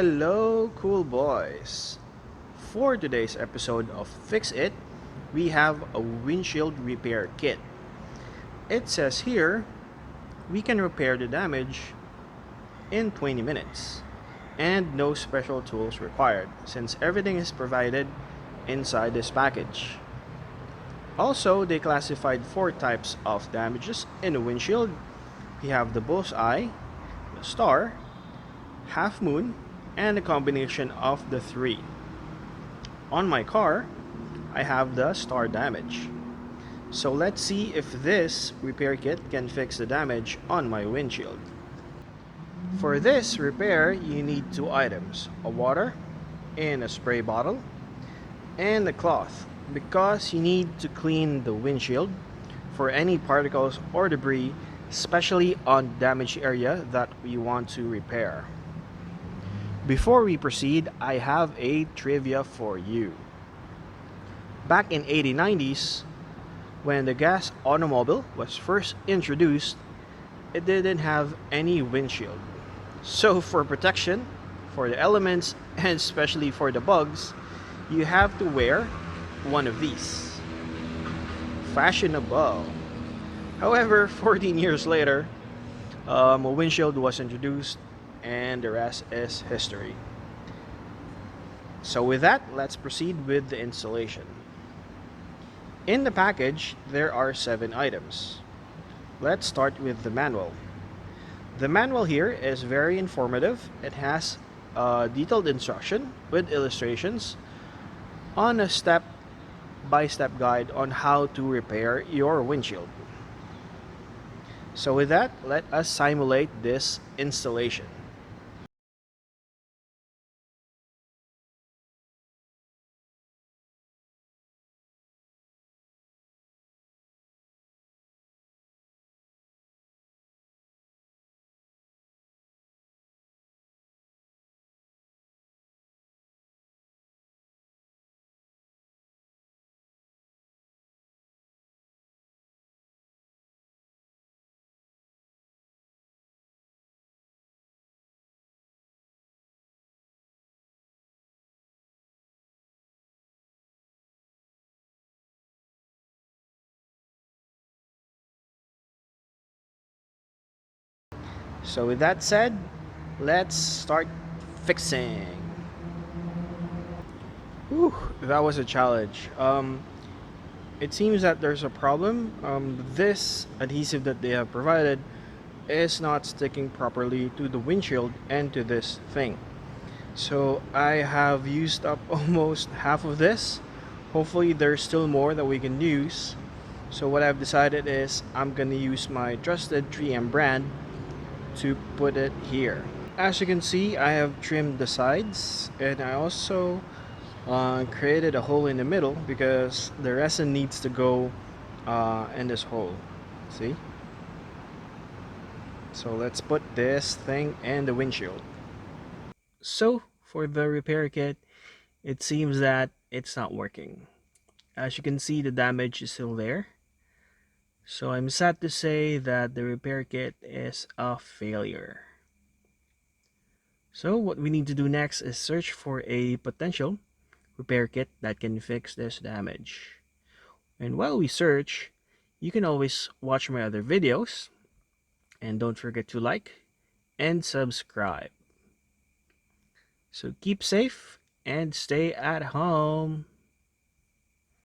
Hello, cool boys! For today's episode of Fix It, we have a windshield repair kit. It says here we can repair the damage in 20 minutes and no special tools required since everything is provided inside this package. Also, they classified four types of damages in the windshield. We have the bullseye, the star, half moon, and a combination of the three. On my car, I have the star damage. So let's see if this repair kit can fix the damage on my windshield. For this repair, you need two items, a water in a spray bottle and a cloth because you need to clean the windshield for any particles or debris, especially on damaged area that we want to repair. Before we proceed, I have a trivia for you. Back in 1890s, when the gas automobile was first introduced, it didn't have any windshield. So for protection, for the elements, and especially for the bugs, you have to wear one of these. Fashionable. However, 14 years later, a windshield was introduced and the rest is history. So with that, let's proceed with the installation. In the package, there are 7 items. Let's start with the manual. The manual here is very informative. It has a detailed instruction with illustrations on a step-by-step guide on how to repair your windshield. So with that, let us simulate this installation. So with that said, let's start fixing. Whew, that was a challenge. It seems that there's a problem. This adhesive that they have provided is not sticking properly to the windshield and to this thing. So I have used up almost half of this. Hopefully there's still more that we can use. So what I've decided is I'm gonna use my trusted 3M brand to put it here. As you can see, I have trimmed the sides and I also created a hole in the middle because the resin needs to go in this hole. See? So let's put this thing in the windshield. So for the repair kit, it seems that it's not working. As you can see, the damage is still there. So I'm sad to say that the repair kit is a failure. So what we need to do next is search for a potential repair kit that can fix this damage. And while we search, you can always watch my other videos and don't forget to like and subscribe. So keep safe and stay at home.